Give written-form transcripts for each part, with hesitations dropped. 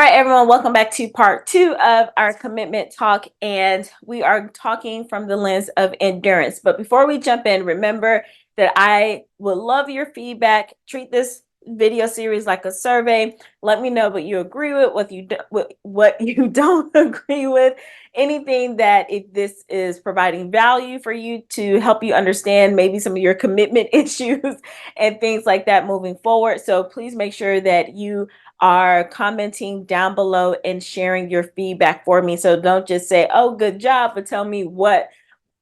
right, everyone, welcome back to part 2 of our commitment talk, and we are talking from the lens of endurance. But before we jump in, remember that I would love your feedback. Treat this video series like a survey. Let me know what you agree with, what you don't agree with, anything that if this is providing value for you to help you understand maybe some of your commitment issues and things like that moving forward. So please make sure that you are commenting down below and sharing your feedback for me. So don't just say, oh, good job, but tell me what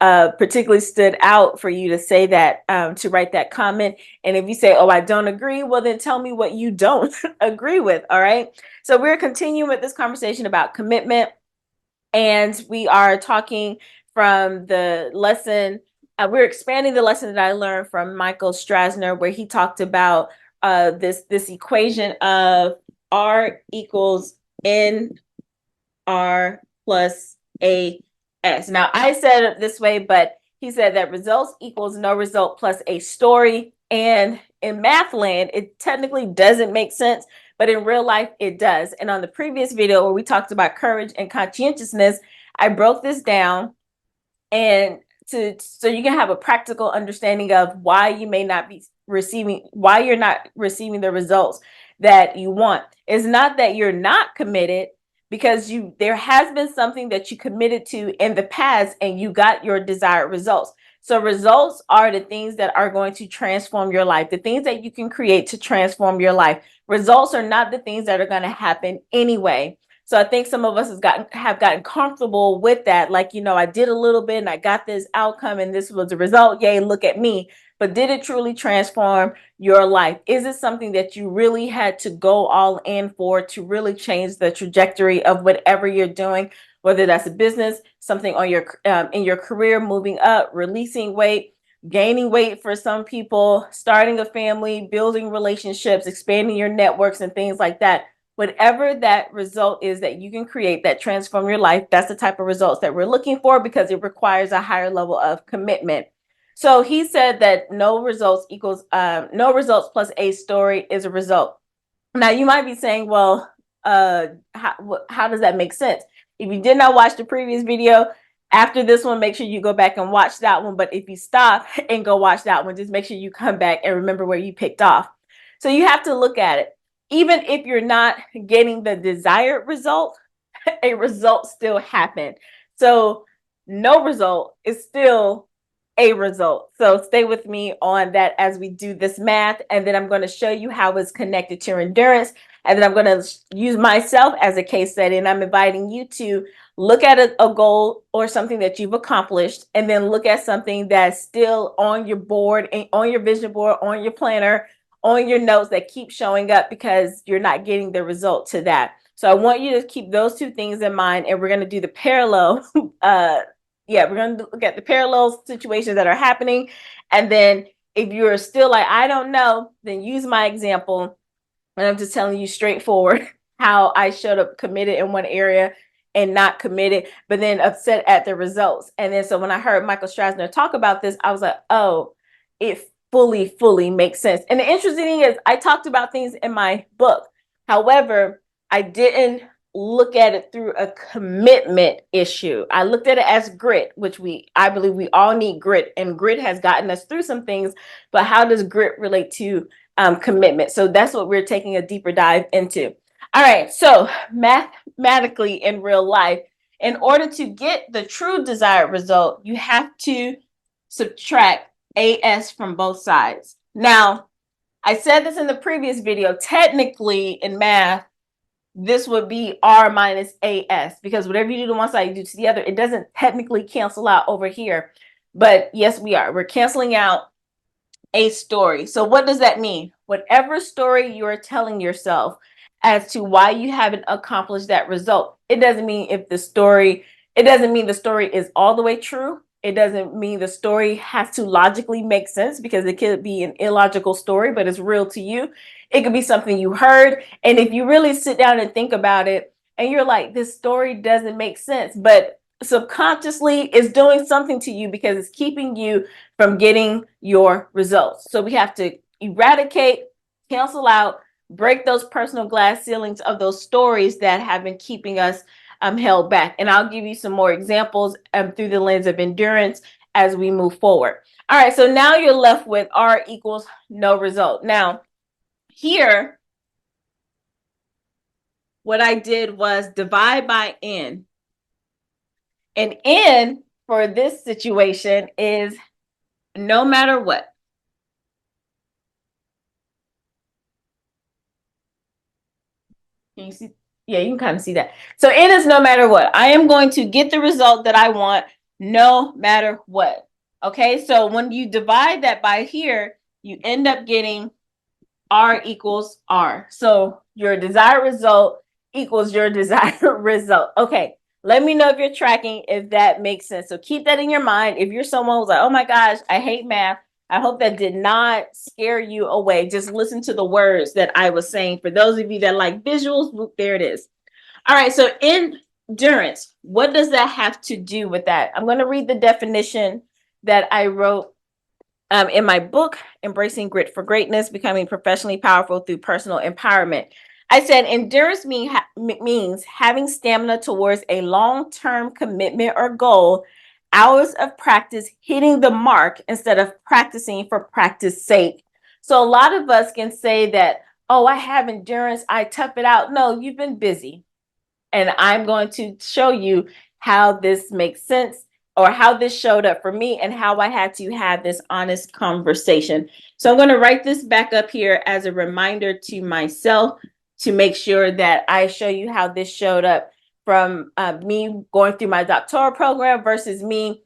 particularly stood out for you to say that, to write that comment. And if you say, oh, I don't agree, well, then tell me what you don't agree with. All right. So we're continuing with this conversation about commitment. And we are talking from the lesson. We're expanding the lesson that I learned from Michael Strasner, where he talked about this equation of R equals NR plus AS. Now, I said it this way, but he said that results equals no result plus a story. And in math land, it technically doesn't make sense, but in real life, it does. And on the previous video where we talked about courage and conscientiousness, I broke this down and so you can have a practical understanding of why you may not be receiving, why you're not receiving the results that you want. It's not that you're not committed, because there has been something that you committed to in the past and you got your desired results. So results are the things that are going to transform your life, the things that you can create to transform your life. Results are not the things that are going to happen anyway. So I think some of us have gotten comfortable with that. Like, I did a little bit and I got this outcome and this was the result. Yay, look at me. But did it truly transform your life? Is it something that you really had to go all in for to really change the trajectory of whatever you're doing, whether that's a business, something on your in your career, moving up, releasing weight, gaining weight for some people, starting a family, building relationships, expanding your networks and things like that. Whatever that result is that you can create that transform your life, that's the type of results that we're looking for, because it requires a higher level of commitment. So he said that no results plus a story is a result. Now you might be saying, well, how does that make sense? If you did not watch the previous video, after this one, make sure you go back and watch that one. But if you stop and go watch that one, just make sure you come back and remember where you picked off. So you have to look at it. Even if you're not getting the desired result, a result still happened. So no result is still a result. So stay with me on that as we do this math. And then I'm going to show you how it's connected to your endurance. And then I'm going to use myself as a case study. And I'm inviting you to look at a goal or something that you've accomplished, and then look at something that's still on your board, on your vision board, on your planner, on your notes that keep showing up because you're not getting the result to that. So I want you to keep those two things in mind, and we're going to do the parallel. We're going to look at the parallel situations that are happening. And then if you're still like, I don't know, then use my example. And I'm just telling you straightforward how I showed up committed in one area and not committed, but then upset at the results. And then so when I heard Michael Strasner talk about this, I was like, oh, it fully makes sense. And the interesting thing is I talked about things in my book. However, I didn't look at it through a commitment issue. I looked at it as grit, which I believe we all need grit, and grit has gotten us through some things. But how does grit relate to commitment? So that's what we're taking a deeper dive into. All right, so mathematically in real life, in order to get the true desired result, you have to subtract AS from both sides. Now, I said this in the previous video. Technically, in math, this would be R minus AS, because whatever you do to one side, you do to the other. It doesn't technically cancel out over here. But yes, we're canceling out a story. So what does that mean? Whatever story you're telling yourself as to why you haven't accomplished that result, it doesn't mean the story is all the way true. It doesn't mean the story has to logically make sense, because it could be an illogical story, but it's real to you. It could be something you heard. And if you really sit down and think about it, and you're like, this story doesn't make sense, but subconsciously it's doing something to you because it's keeping you from getting your results. So we have to eradicate, cancel out break those personal glass ceilings of those stories that have been keeping us held back. And I'll give you some more examples through the lens of endurance as we move forward. All right, so now you're left with R equals no result. Now, here, what I did was divide by N. And N for this situation is no matter what. Can you see? Yeah, you can kind of see that. So N is no matter what. I am going to get the result that I want no matter what. Okay, so when you divide that by here, you end up getting R equals R. So your desired result equals your desired result. Okay, let me know if you're tracking, if that makes sense. So keep that in your mind. If you're someone who's like, oh my gosh, I hate math, I hope that did not scare you away. Just listen to the words that I was saying. For those of you that like visuals, there it is. All right, so endurance, what does that have to do with that? I'm going to read the definition that I wrote in my book, Embracing Grit for Greatness, Becoming Professionally Powerful Through Personal Empowerment. I said endurance means having stamina towards a long-term commitment or goal, hours of practice hitting the mark instead of practicing for practice sake. So a lot of us can say that, oh, I have endurance, I tough it out. No, you've been busy. And I'm going to show you how this makes sense or how this showed up for me and how I had to have this honest conversation. So I'm going to write this back up here as a reminder to myself to make sure that I show you how this showed up from me going through my doctoral program versus me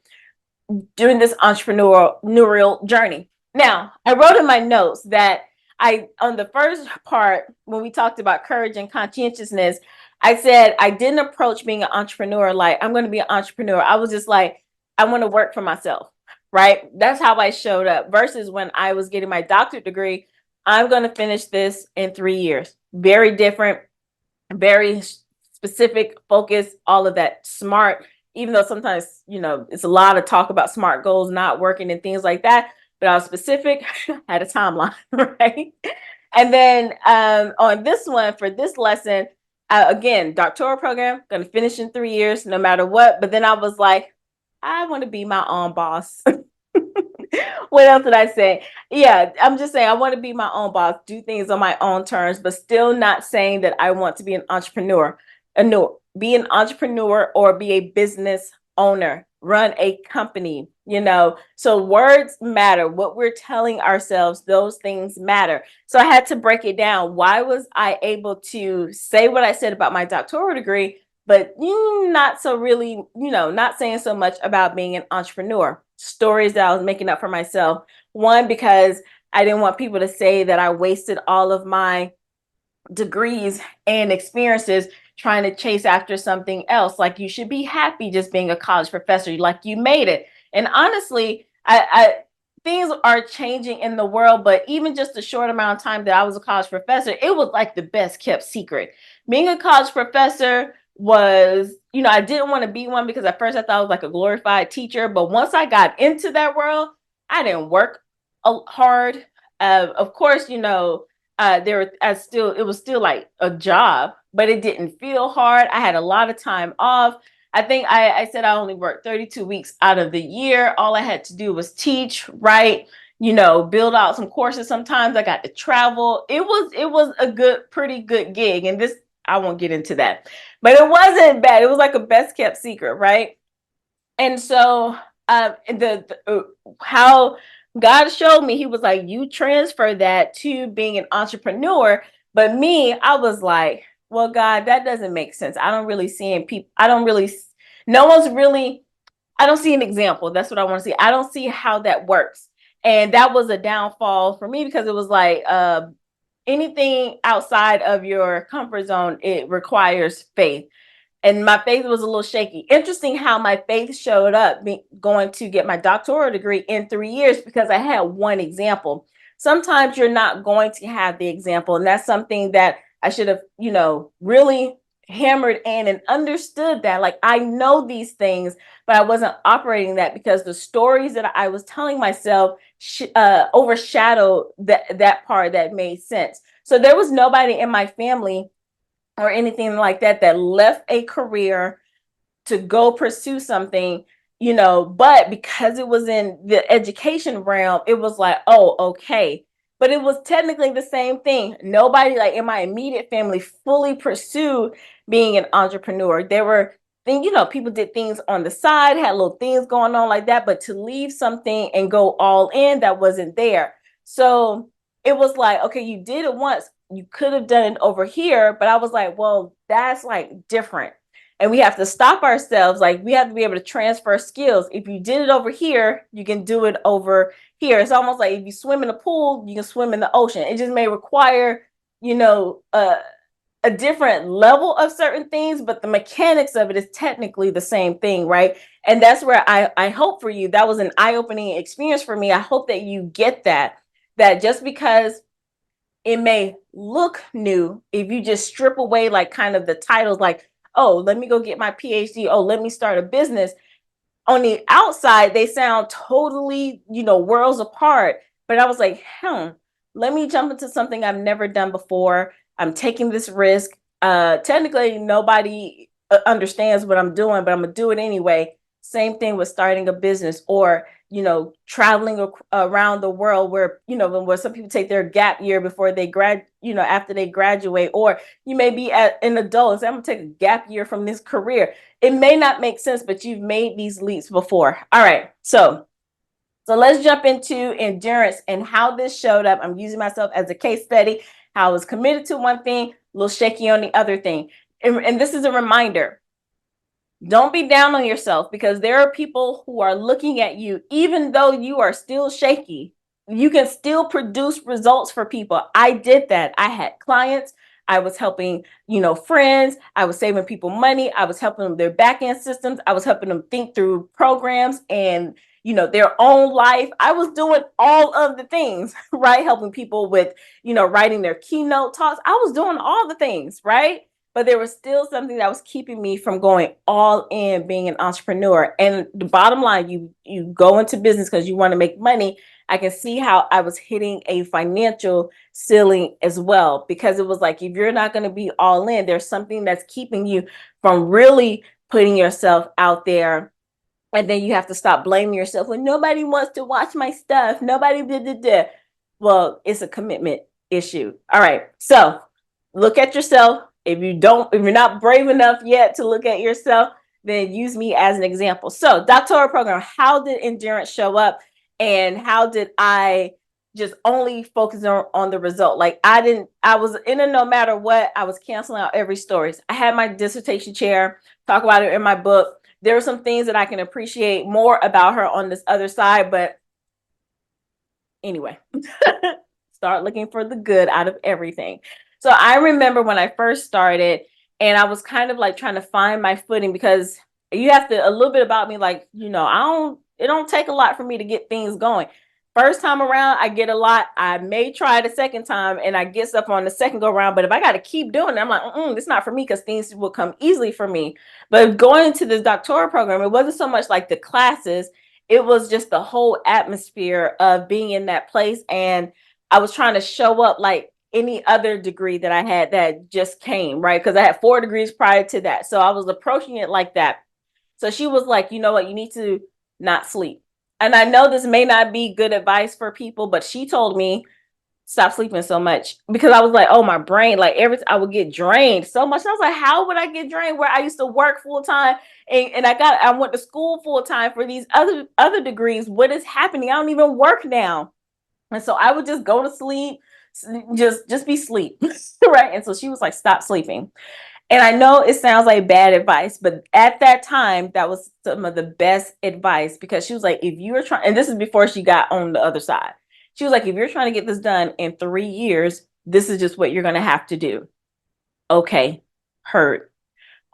doing this entrepreneurial journey. Now, I wrote in my notes that on the first part, when we talked about courage and conscientiousness, I said I didn't approach being an entrepreneur like I'm going to be an entrepreneur. I was just like, I want to work for myself, right? That's how I showed up versus when I was getting my doctorate degree. I'm going to finish this in 3 years. Very different, very specific, focus, all of that. Smart, even though sometimes, it's a lot of talk about SMART goals not working and things like that. But I was specific, had a timeline, right? And then on this one, for this lesson, again, doctoral program, going to finish in 3 years, no matter what. But then I was like, I want to be my own boss. What else did I say? Yeah, I'm just saying I want to be my own boss, do things on my own terms, but still not saying that I want to be an entrepreneur. No, be an entrepreneur or be a business owner, run a company, So words matter. What we're telling ourselves, those things matter. So I had to break it down. Why was I able to say what I said about my doctoral degree, but not so really, not saying so much about being an entrepreneur? Stories that I was making up for myself. One, because I didn't want people to say that I wasted all of my degrees and experiences trying to chase after something else. Like, you should be happy just being a college professor, like you made it. And honestly, I things are changing in the world, but even just a short amount of time that I was a college professor, it was like the best kept secret. Being a college professor was, I didn't want to be one because at first I thought I was like a glorified teacher. But once I got into that world, I didn't work hard. Of course, it was still like a job, but it didn't feel hard. I had a lot of time off. I think I said I only worked 32 weeks out of the year. All I had to do was teach, write, build out some courses. Sometimes I got to travel. It was a pretty good gig. And this, I won't get into that, but it wasn't bad. It was like a best kept secret, right? And so how God showed me, he was like, you transfer that to being an entrepreneur. But me, I was like, well, God, that doesn't make sense. I don't really see people. No one's really, I don't see an example. That's what I want to see. I don't see how that works. And that was a downfall for me because it was like, anything outside of your comfort zone, it requires faith. And my faith was a little shaky. Interesting how my faith showed up going to get my doctoral degree in 3 years because I had one example. Sometimes you're not going to have the example. And that's something that I should have, really hammered in and understood that. Like, I know these things, but I wasn't operating that because the stories that I was telling myself overshadowed that part that made sense. So there was nobody in my family or anything like that that left a career to go pursue something, but because it was in the education realm, it was like, oh, okay. But it was technically the same thing. Nobody like in my immediate family fully pursued being an entrepreneur. There were things, people did things on the side, had little things going on like that, but to leave something and go all in, that wasn't there. So it was like, okay, you did it once, you could have done it over here, but I was like, well, that's like different, and we have to stop ourselves. Like, we have to be able to transfer skills. If you did it over here, you can do it over here. It's almost like if you swim in a pool, you can swim in the ocean. It just may require, a different level of certain things, but the mechanics of it is technically the same thing, right? And that's where I hope for you, that was an eye-opening experience for me. I hope that you get that just because it may look new, if you just strip away like kind of the titles, like, oh, let me go get my PhD, oh, let me start a business. On the outside, they sound totally, worlds apart. But I was like, let me jump into something I've never done before. I'm taking this risk. Technically, nobody understands what I'm doing, but I'm gonna do it anyway. Same thing with starting a business, or traveling around the world, where where some people take their gap year before they after they graduate, or you may be an adult and say, I'm gonna take a gap year from this career. It may not make sense, but you've made these leaps before. All right, so let's jump into endurance and how this showed up. I'm using myself as a case study, how I was committed to one thing, a little shaky on the other thing. And this is a reminder. Don't be down on yourself, because there are people who are looking at you. Even though you are still shaky, you can still produce results for people. I did that. I had clients. I was helping, friends. I was saving people money. I was helping them their back end systems. I was helping them think through programs and, their own life. I was doing all of the things, right? Helping people with, writing their keynote talks. I was doing all the things, right? But there was still something that was keeping me from going all in being an entrepreneur. And the bottom line, you go into business because you want to make money. I can see how I was hitting a financial ceiling as well, because it was like, if you're not going to be all in, there's something that's keeping you from really putting yourself out there. And then you have to stop blaming yourself when nobody wants to watch my stuff. Nobody did. Well, it's a commitment issue. All right. So look at yourself. If you're not brave enough yet to look at yourself, then use me as an example. So, doctoral program, how did endurance show up, and how did I just only focus on the result? Like, I was in a no matter what, I was canceling out every stories. I had my dissertation chair, talk about it in my book. There are some things that I can appreciate more about her on this other side, but anyway, start looking for the good out of everything. So I remember when I first started, and I was kind of like trying to find my footing, because you have to, a little bit about me, like, it don't take a lot for me to get things going. First time around, I get a lot. I may try the second time and I get stuff on the second go around, but if I got to keep doing it, I'm like, it's not for me, because things will come easily for me. But going into this doctoral program, it wasn't so much like the classes, it was just the whole atmosphere of being in that place. And I was trying to show up like any other degree that I had that just came, right? Because I had 4 degrees prior to that. So I was approaching it like that. So she was like, you know what, you need to not sleep. And I know this may not be good advice for people, but she told me, stop sleeping so much, because I was like, oh, my brain, like I would get drained so much. And I was like, how would I get drained where I used to work full time, and I went to school full time for these other degrees? What is happening? I don't even work now. And so I would just go to sleep, just be sleep. Right. And so she was like, stop sleeping. And I know it sounds like bad advice, but at that time, that was some of the best advice, because she was like, if you were trying, and this is before she got on the other side, she was like, if you're trying to get this done in 3 years, this is just what you're going to have to do. Okay, heard.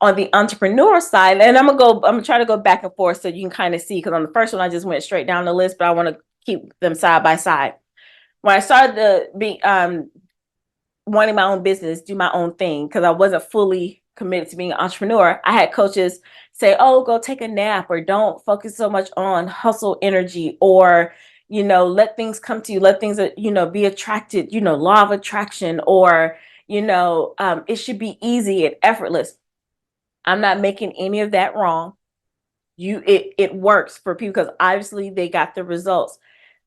On the entrepreneur side, and I'm gonna try to go back and forth so you can kind of see, because on the first one, I just went straight down the list, but I want to keep them side by side. When I started to be wanting my own business, do my own thing, because I wasn't fully committed to being an entrepreneur, I had coaches say, oh, go take a nap, or don't focus so much on hustle energy, or let things come to you, let things, be attracted, law of attraction, or, it should be easy and effortless. I'm not making any of that wrong. It works for people because obviously they got the results.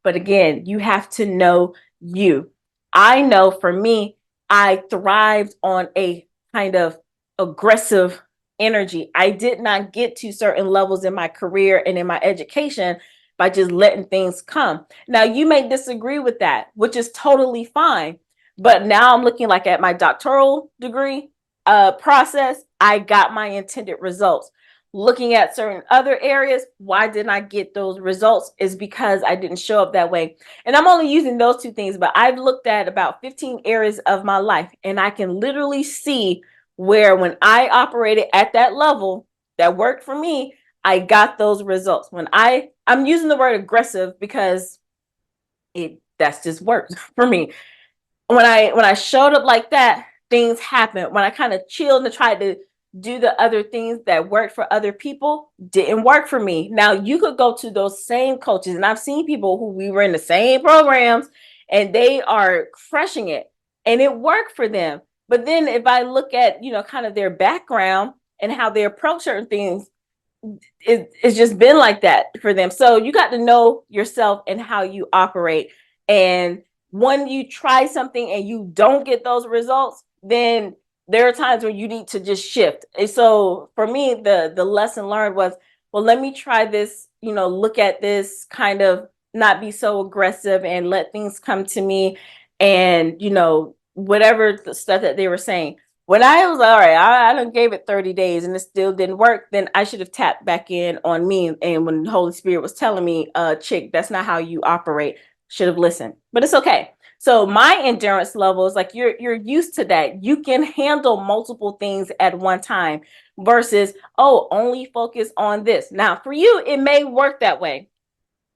But again, you have to know you. I know for me, I thrived on a kind of aggressive energy. I did not get to certain levels in my career and in my education by just letting things come. Now, you may disagree with that, which is totally fine. But now I'm looking like at my doctoral degree process, I got my intended results. Looking at certain other areas, why didn't I get those results is because I didn't show up that way. And I'm only using those two things, but I've looked at about 15 areas of my life, and I can literally see where when I operated at that level that worked for me, I got those results. When I'm using the word aggressive because that's just worked for me. When I showed up like that, things happened. When I kind of chilled and tried to do the other things that worked for other people, didn't work for me. Now you could go to those same coaches, and I've seen people who we were in the same programs and they are crushing it and it worked for them. But then if I look at, kind of their background and how they approach certain things, it's just been like that for them. So you got to know yourself and how you operate. And when you try something and you don't get those results, then there are times where you need to just shift. And so for me, the lesson learned was, well, let me try this, look at this, kind of not be so aggressive and let things come to me. And, whatever the stuff that they were saying, when I was all right, I done gave it 30 days and it still didn't work, then I should have tapped back in on me. And when the Holy Spirit was telling me, chick, that's not how you operate, should have listened. But it's okay. So my endurance level is like you're used to that. You can handle multiple things at one time versus, oh, only focus on this. Now, for you, it may work that way.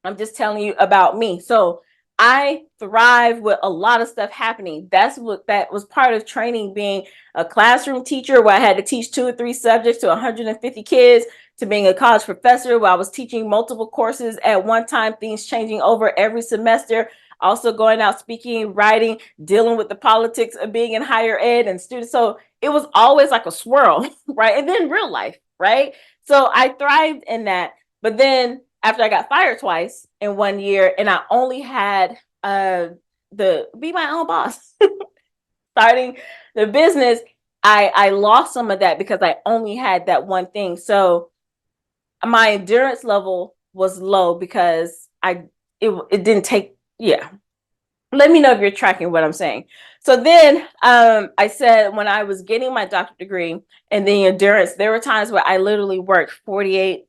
I'm just telling you about me. So I thrive with a lot of stuff happening. That was part of training, being a classroom teacher where I had to teach 2 or 3 subjects to 150 kids, to being a college professor where I was teaching multiple courses at one time, things changing over every semester. Also going out speaking, writing, dealing with the politics of being in higher ed and students. So it was always like a swirl, right? And then real life, right? So I thrived in that. But then after I got fired twice in 1 year, and I only had the be my own boss, starting the business, I lost some of that because I only had that one thing. So my endurance level was low because it didn't take, yeah. Let me know if you're tracking what I'm saying. So then I said, when I was getting my doctorate degree and the endurance, there were times where I literally worked 48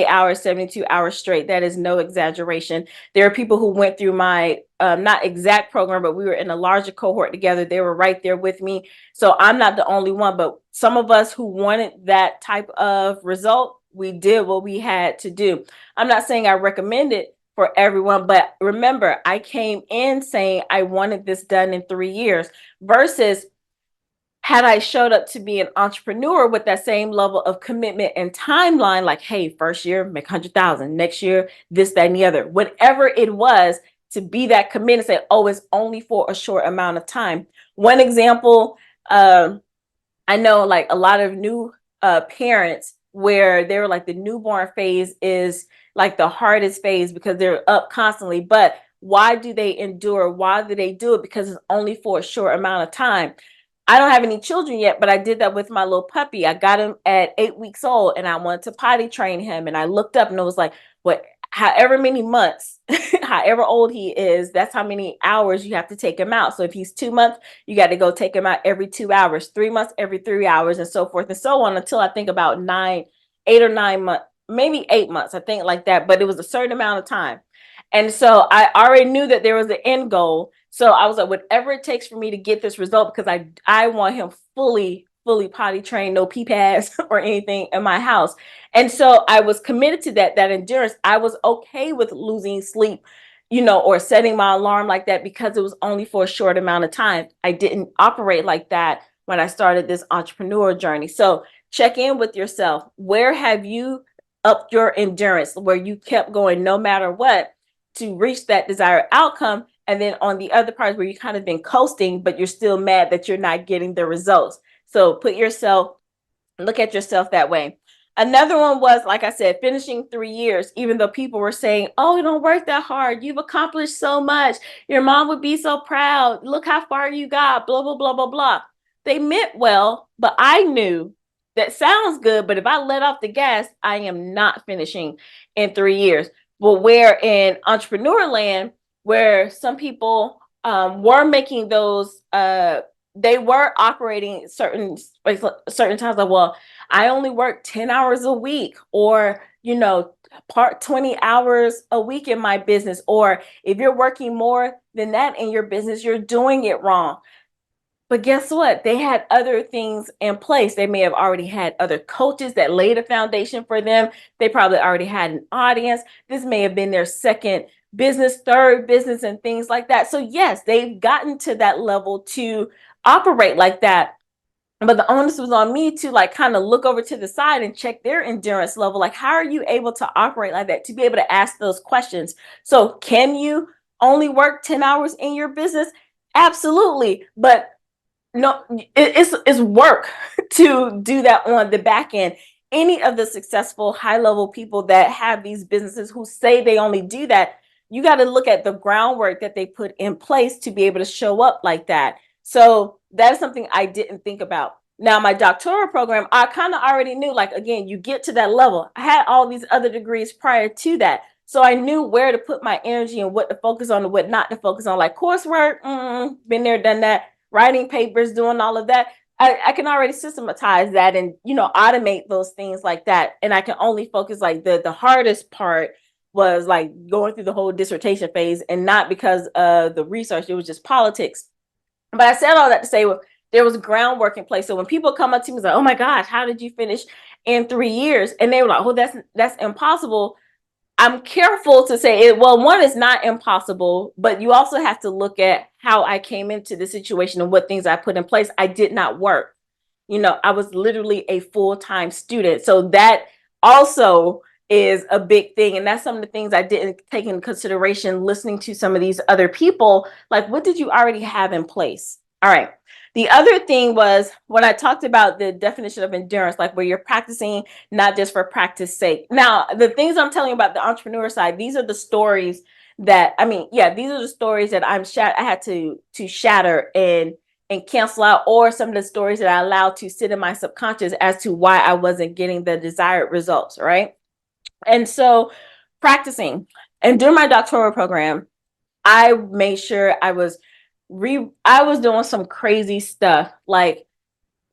hours, 72 hours straight. That is no exaggeration. There are people who went through my not exact program, but we were in a larger cohort together. They were right there with me. So I'm not the only one, but some of us who wanted that type of result, we did what we had to do. I'm not saying I recommend it for everyone, but remember, I came in saying I wanted this done in 3 years versus had I showed up to be an entrepreneur with that same level of commitment and timeline, like, hey, first year, make 100,000, next year, this, that, and the other, whatever it was, to be that committed and say, oh, it's only for a short amount of time. One example, I know like a lot of new parents where they're like the newborn phase is like the hardest phase because they're up constantly. But why do they endure? Why do they do it? Because it's only for a short amount of time. I don't have any children yet, but I did that with my little puppy. I got him at 8 weeks old and I wanted to potty train him. And I looked up and it was like, what, however many months, however old he is, that's how many hours you have to take him out. So if he's 2 months, you got to go take him out every 2 hours, 3 months, every 3 hours, and so forth and so on until I think about 8 or 9 months, maybe 8 months, I think like that. But it was a certain amount of time. And so I already knew that there was an end goal. So I was like, whatever it takes for me to get this result, because I want him fully potty trained, no pee pads or anything in my house. And so I was committed to that endurance. I was okay with losing sleep, or setting my alarm like that because it was only for a short amount of time. I didn't operate like that when I started this entrepreneur journey. So check in with yourself. Where have you upped your endurance where you kept going no matter what? to reach that desired outcome. And then on the other parts where you kind of been coasting, but you're still mad that you're not getting the results. So look at yourself that way. Another one was, like I said, finishing 3 years, even though people were saying, oh, you don't work that hard. You've accomplished so much. Your mom would be so proud. Look how far you got, blah, blah, blah, blah, blah. They meant well, but I knew that sounds good. But if I let off the gas, I am not finishing in 3 years. But where in entrepreneur land, where some people were making those, they were operating certain times like, well, I only work 10 hours a week, or, part 20 hours a week in my business. Or if you're working more than that in your business, you're doing it wrong. But guess what? They had other things in place. They may have already had other coaches that laid a foundation for them. They probably already had an audience. This may have been their second business, third business, and things like that. So yes, they've gotten to that level to operate like that. But the onus was on me to like kind of look over to the side and check their endurance level. Like, how are you able to operate like that, to be able to ask those questions? So can you only work 10 hours in your business? Absolutely. But no, it's work to do that on the back end. Any of the successful high level people that have these businesses who say they only do that, you got to look at the groundwork that they put in place to be able to show up like that. So that's something I didn't think about. Now, my doctoral program, I kind of already knew, like, again, you get to that level. I had all these other degrees prior to that. So I knew where to put my energy and what to focus on and what not to focus on. Like coursework, been there, done that. Writing papers, doing all of that. I can already systematize that and, automate those things like that. And I can only focus, like the hardest part was like going through the whole dissertation phase, and not because of the research, it was just politics. But I said all that to say, well, there was groundwork in place. So when people come up to me and say, oh my gosh, how did you finish in 3 years? And they were like, oh, that's impossible. I'm careful to say it. Well, one is not impossible, but you also have to look at how I came into the situation and what things I put in place. I did not work. I was literally a full-time student. So that also is a big thing. And that's some of the things I didn't take into consideration listening to some of these other people. Like, what did you already have in place? All right. The other thing was when I talked about the definition of endurance, like where you're practicing not just for practice sake. Now, the things I'm telling you about the entrepreneur side, these are the stories that, these are the stories that I had to shatter and cancel out, or some of the stories that I allowed to sit in my subconscious as to why I wasn't getting the desired results, right? And so practicing, and during my doctoral program, I made sure I was doing some crazy stuff, like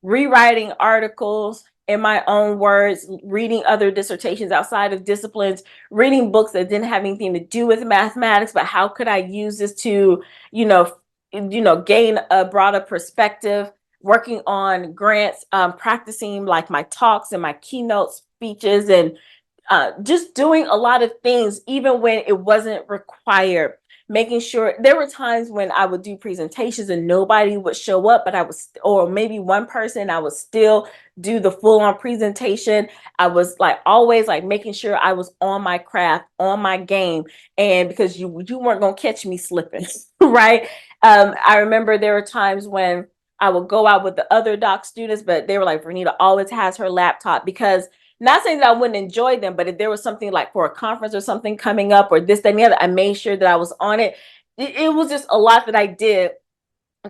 rewriting articles in my own words, reading other dissertations outside of disciplines, reading books that didn't have anything to do with mathematics, but how could I use this to, gain a broader perspective, working on grants, practicing like my talks and my keynote speeches, and just doing a lot of things, even when it wasn't required. Making sure there were times when I would do presentations and nobody would show up, but or maybe one person, I would still do the full on presentation. I was like always like making sure I was on my craft, on my game. And because you weren't going to catch me slipping, right? I remember there were times when I would go out with the other doc students, but they were like, Vernita always has her laptop, because not saying that I wouldn't enjoy them, but if there was something like for a conference or something coming up or this, that, and the other, I made sure that I was on it. It was just a lot that I did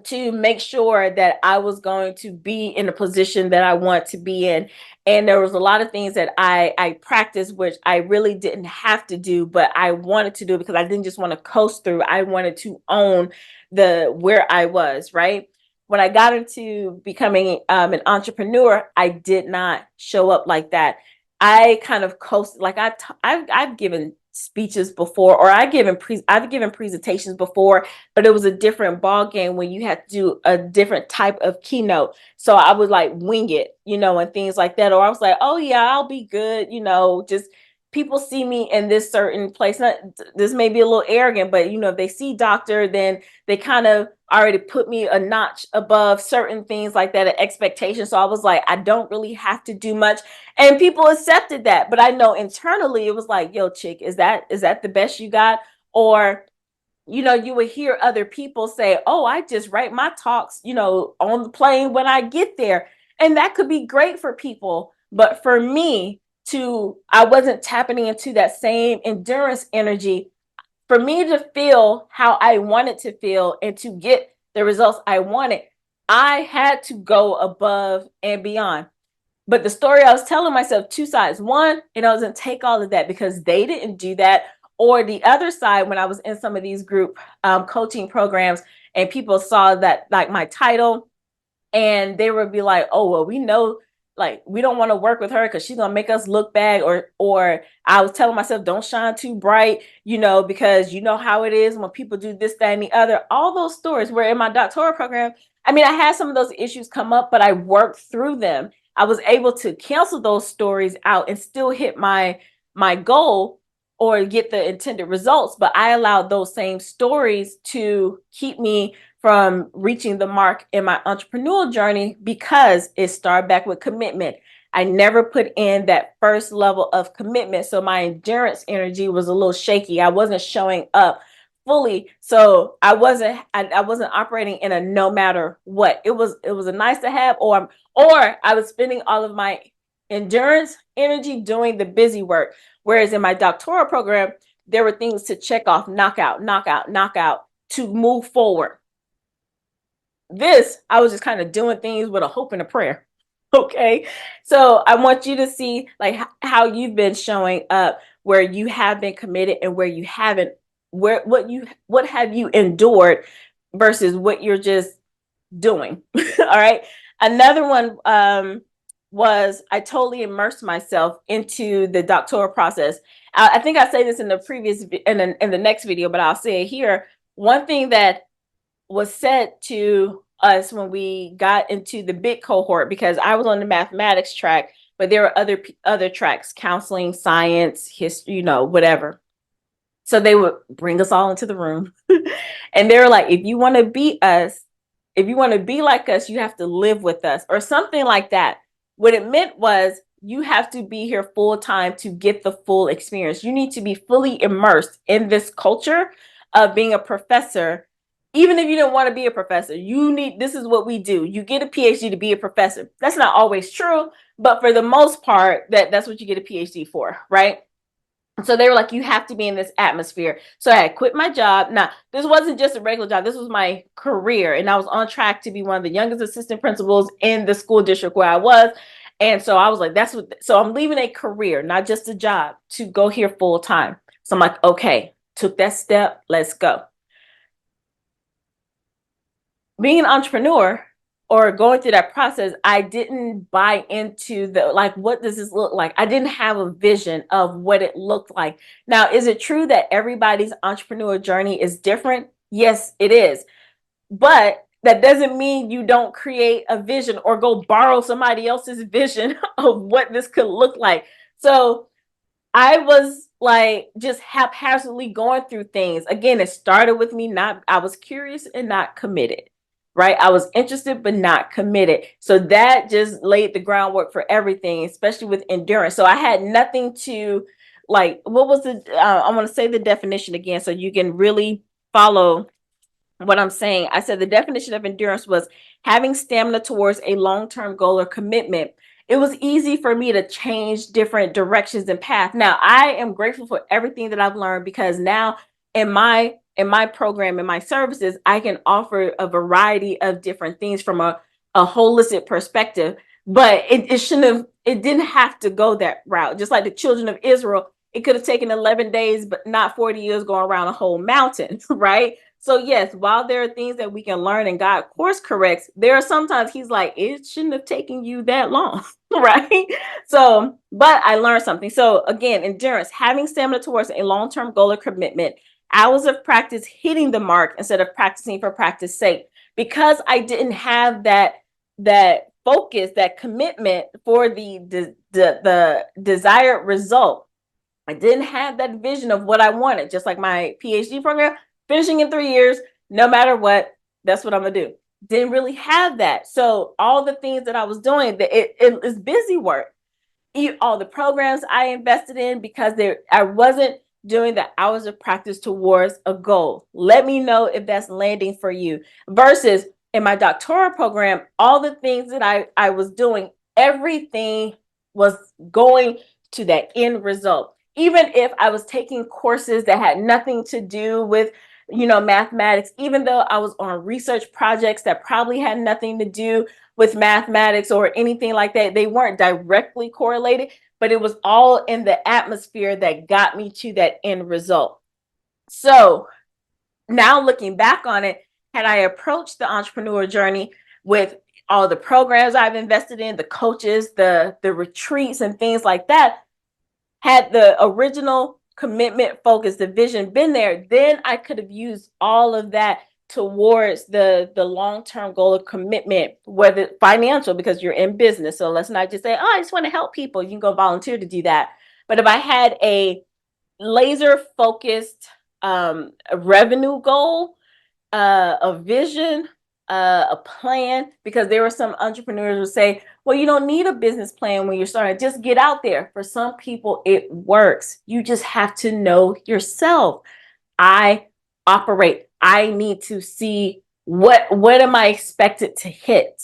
to make sure that I was going to be in a position that I want to be in. And there was a lot of things that I practiced, which I really didn't have to do, but I wanted to do because I didn't just want to coast through. I wanted to own where I was, right? When I got into becoming an entrepreneur, I did not show up like that. I kind of coasted. Like I've given speeches before, or I've given presentations before, but it was a different ball game when you had to do a different type of keynote. So I would like wing it, and things like that. Or I was like, oh yeah, I'll be good, just people see me in this certain place. This may be a little arrogant, but if they see doctor, then they kind of already put me a notch above certain things like that, expectation. So I was like, I don't really have to do much. And people accepted that. But I know internally it was like, yo, chick, is that the best you got? Or, you would hear other people say, oh, I just write my talks, on the plane when I get there. And that could be great for people. But for me, I wasn't tapping into that same endurance energy. For me to feel how I wanted to feel and to get the results I wanted, I had to go above and beyond. But the story I was telling myself, two sides. One, it doesn't take all of that because they didn't do that. Or the other side, when I was in some of these group coaching programs and people saw that, like, my title, and they would be like, oh, well, we know, like, we don't want to work with her because she's gonna make us look bad. Or I was telling myself, don't shine too bright, because you know how it is when people do this, that, and the other. All those stories were in my doctoral program. I mean, I had some of those issues come up, but I worked through them. I was able to cancel those stories out and still hit my goal or get the intended results. But I allowed those same stories to keep me from reaching the mark in my entrepreneurial journey because it started back with commitment. I never put in that first level of commitment. So my endurance energy was a little shaky. I wasn't showing up fully. So I wasn't operating in a no matter what. It was a nice to have, or I was spending all of my endurance energy doing the busy work. Whereas in my doctoral program, there were things to check off, knock out, knock out, knock out to move forward. This, I was just kind of doing things with a hope and a prayer. Okay. So I want you to see, like, how you've been showing up, where you have been committed and where you haven't, what have you endured versus what you're just doing. All right. Another one was I totally immersed myself into the doctoral process. I think I say this in the previous, in the next video, but I'll say it here. One thing that was said to us when we got into the big cohort, because I was on the mathematics track, but there were other tracks, counseling, science, history, whatever. So they would bring us all into the room and they were like, if you want to be us, if you want to be like us, you have to live with us, or something like that. What it meant was you have to be here full time to get the full experience. You need to be fully immersed in this culture of being a professor. Even if you don't want to be a professor, this is what we do. You get a PhD to be a professor. That's not always true, but for the most part, that's what you get a PhD for, right? So they were like, you have to be in this atmosphere. So I had quit my job. Now, this wasn't just a regular job. This was my career. And I was on track to be one of the youngest assistant principals in the school district where I was. And so I was like, so I'm leaving a career, not just a job, to go here full time. So I'm like, okay, took that step. Let's go. Being an entrepreneur or going through that process, I didn't buy into like, what does this look like? I didn't have a vision of what it looked like. Now, is it true that everybody's entrepreneur journey is different? Yes, it is. But that doesn't mean you don't create a vision or go borrow somebody else's vision of what this could look like. So I was like just haphazardly going through things. Again, it started with me I was curious and not committed, right? I was interested but not committed. So that just laid the groundwork for everything, especially with endurance. So I had nothing to, like, what was I want to say the definition again so you can really follow what I'm saying. I said the definition of endurance was having stamina towards a long-term goal or commitment. It was easy for me to change different directions and path. Now, I am grateful for everything that I've learned, because now in my program, in my services, I can offer a variety of different things from a holistic perspective. But it didn't have to go that route. Just like the children of Israel, it could have taken 11 days, but not 40 years going around a whole mountain, right? So yes, while there are things that we can learn and God course corrects, there are sometimes he's like, it shouldn't have taken you that long, right? So, but I learned something. So again, endurance, having stamina towards a long-term goal or commitment, hours of practice hitting the mark instead of practicing for practice sake. Because I didn't have that focus, that commitment for the desired result. I didn't have that vision of what I wanted, just like my PhD program. Finishing in 3 years, no matter what, that's what I'm gonna do. Didn't really have that. So all the things that I was doing, it is busy work. All the programs I invested in, because I wasn't doing the hours of practice towards a goal. Let me know if that's landing for you. Versus in my doctoral program, all the things that I was doing, everything was going to that end result. Even if I was taking courses that had nothing to do with, mathematics, even though I was on research projects that probably had nothing to do with mathematics or anything like that, they weren't directly correlated, but it was all in the atmosphere that got me to that end result. So now looking back on it, had I approached the entrepreneur journey with all the programs I've invested in, the coaches, the retreats and things like that, had the original commitment, focus, the vision been there, then I could have used all of that towards the long-term goal of commitment, whether financial, because you're in business. So let's not just say, oh, I just want to help people. You can go volunteer to do that. But if I had a laser focused revenue goal, a vision, a plan, because there were some entrepreneurs who say, well, you don't need a business plan when you're starting. Just get out there. For some people, it works. You just have to know yourself. I operate. I need to see what am I expected to hit.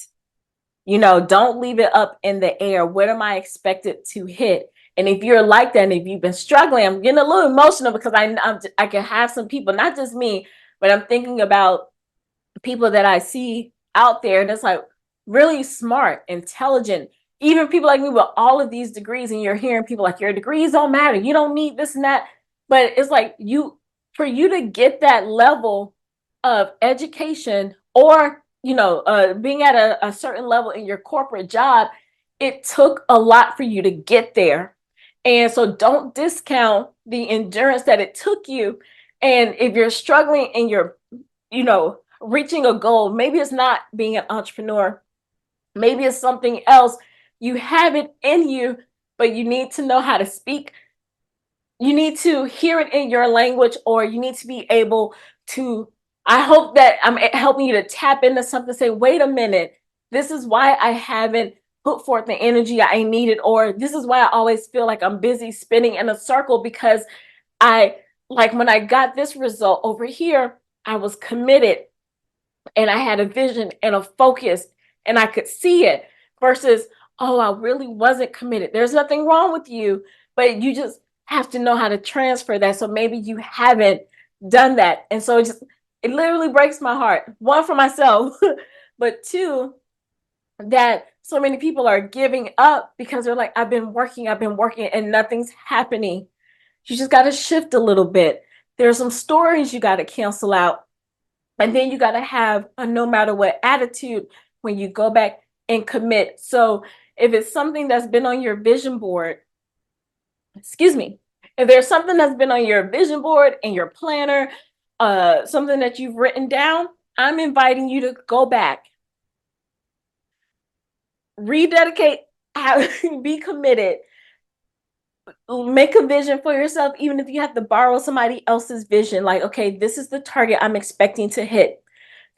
Don't leave it up in the air. What am I expected to hit? And if you're like that, and if you've been struggling, I'm getting a little emotional because I can have some people, not just me, but I'm thinking about people that I see out there, and it's like really smart, intelligent, even people like me with all of these degrees, and you're hearing people like, your degrees don't matter, you don't need this and that. But it's like, for you to get that level of education, or being at a certain level in your corporate job, it took a lot for you to get there. And so don't discount the endurance that it took you. And if you're struggling and you're, reaching a goal, maybe it's not being an entrepreneur, maybe it's something else. You have it in you, but you need to know how to speak. You need to hear it in your language, or you need to be able to, I hope that I'm helping you to tap into something, say, wait a minute, this is why I haven't put forth the energy I needed, or this is why I always feel like I'm busy spinning in a circle, because when I got this result over here, I was committed, and I had a vision and a focus, and I could see it, versus, oh, I really wasn't committed. There's nothing wrong with you, but you just have to know how to transfer that. So maybe you haven't done that. And so it literally breaks my heart. One, for myself, but two, that so many people are giving up because they're like, I've been working, and nothing's happening. You just got to shift a little bit. There's some stories you got to cancel out. And then you got to have a no matter what attitude when you go back and commit. So if it's something that's been on your vision board, if there's something that's been on your vision board and your planner, something that you've written down, I'm inviting you to go back, rededicate, be committed, make a vision for yourself, even if you have to borrow somebody else's vision. Like, okay, this is the target I'm expecting to hit.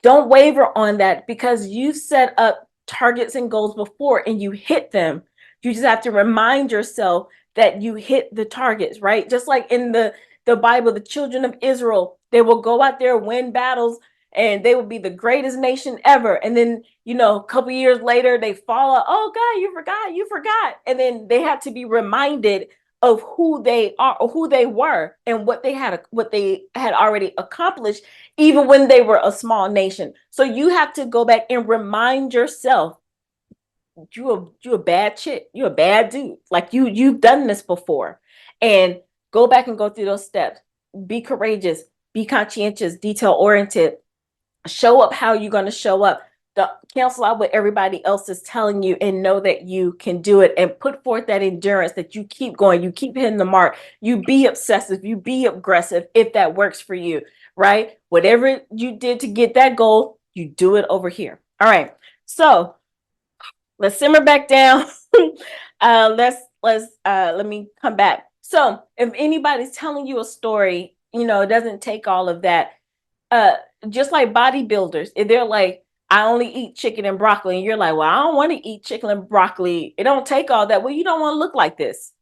Don't waver on that, because you've set up targets and goals before and you hit them. You just have to remind yourself that you hit the targets, right? Just like in the Bible, the children of Israel, they will go out there, win battles, and they will be the greatest nation ever. And then, a couple years later, they fall out. Oh God, you forgot. And then they had to be reminded of who they are, or who they were, and what they had already accomplished, even when they were a small nation. So you have to go back and remind yourself, you a bad chick, you a bad dude. Like you've done this before, and go back and go through those steps. Be courageous, be conscientious, detail oriented. Show up how you're going to show up. Cancel out what everybody else is telling you, and know that you can do it, and put forth that endurance, that you keep going, you keep hitting the mark, you be obsessive, you be aggressive, if that works for you, right? Whatever you did to get that goal, you do it over here. All right. So let's simmer back down. Let me come back. So if anybody's telling you a story, it doesn't take all of that. Just like bodybuilders, if they're like, I only eat chicken and broccoli, and you're like, well, I don't want to eat chicken and broccoli, it don't take all that. Well, you don't want to look like this.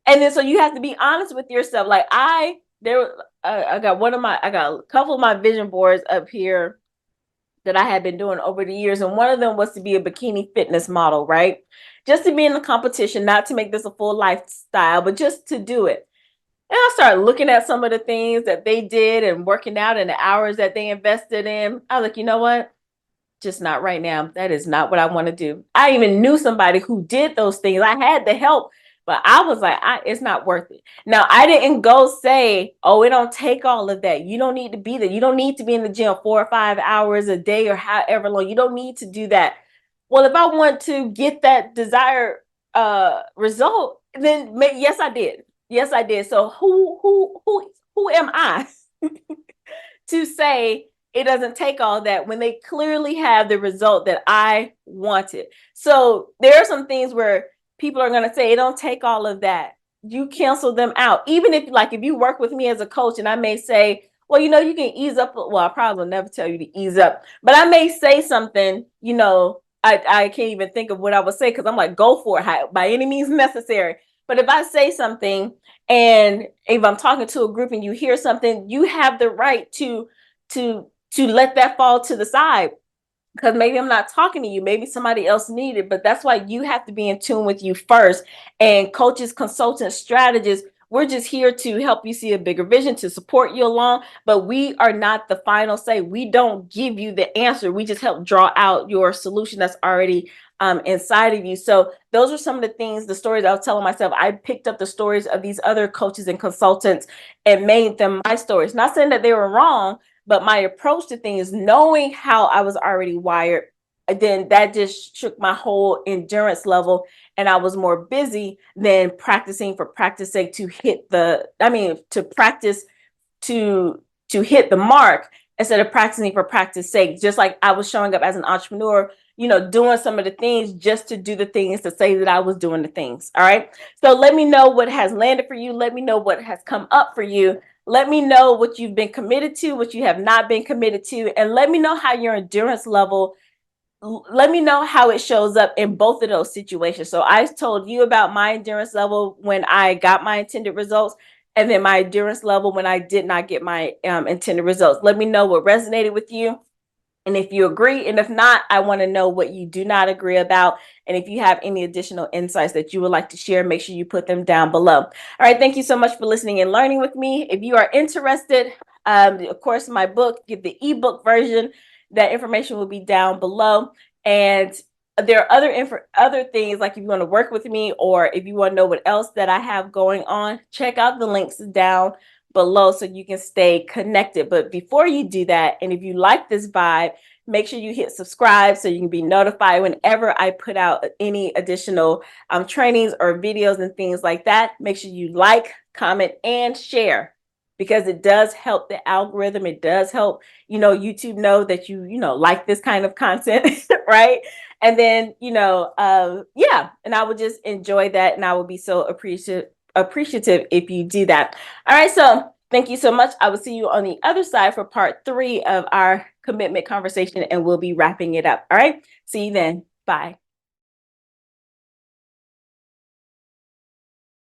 And then so you have to be honest with yourself. Like, I there, I got I got a couple of my vision boards up here that I had been doing over the years. And one of them was to be a bikini fitness model, right? Just to be in the competition, not to make this a full lifestyle, but just to do it. And I started looking at some of the things that they did and working out and the hours that they invested in. I was like, you know what? Just not right now. That is not what I want to do. I even knew somebody who did those things. I had the help, but I was like, it's not worth it. Now, I didn't go say, oh, it don't take all of that. You don't need to be there. You don't need to be in the gym 4 or 5 hours a day or however long. You don't need to do that. Well, if I want to get that desired result, then yes, I did. Yes, I did. So who am I to say it doesn't take all that when they clearly have the result that I wanted? So there are some things where people are going to say it don't take all of that. You cancel them out. Even if if you work with me as a coach and I may say, well, you can ease up. Well, I probably will never tell you to ease up, but I may say something, I can't even think of what I would say because I'm like, go for it by any means necessary. But if I say something and if I'm talking to a group and you hear something, you have the right to let that fall to the side because maybe I'm not talking to you. Maybe somebody else needed, but that's why you have to be in tune with you first. And coaches, consultants, strategists, we're just here to help you see a bigger vision, to support you along, but we are not the final say. We don't give you the answer. We just help draw out your solution that's already inside of you. So those are some of the things, the stories I was telling myself. I picked up the stories of these other coaches and consultants and made them my stories. Not saying that they were wrong, but my approach to things, knowing how I was already wired, then that just shook my whole endurance level. And I was more busy than practicing for practice sake to to practice to hit the mark instead of practicing for practice sake. Just like I was showing up as an entrepreneur, doing some of the things just to do the things to say that I was doing the things. All right. So let me know what has landed for you. Let me know what has come up for you. Let me know what you've been committed to, what you have not been committed to, and let me know how your endurance level, let me know how it shows up in both of those situations. So I told you about my endurance level when I got my intended results, and then my endurance level when I did not get my intended results. Let me know what resonated with you. And if you agree, and if not, I want to know what you do not agree about. And if you have any additional insights that you would like to share, make sure you put them down below. All right. Thank you so much for listening and learning with me. If you are interested, of course, my book, get the ebook version. That information will be down below. And there are other things, like if you want to work with me or if you want to know what else that I have going on, check out the links down below so you can stay connected. But before you do that, and if you like this vibe, make sure you hit subscribe so you can be notified whenever I put out any additional trainings or videos and things like that. Make sure you like, comment, and share because it does help the algorithm. It does help, YouTube know that you like this kind of content, right? And then, yeah, and I would just enjoy that and I would be so appreciative if you do that. All right, so thank you so much. I will see you on the other side for part 3 of our commitment conversation, and we'll be wrapping it up. All right, see you then. Bye.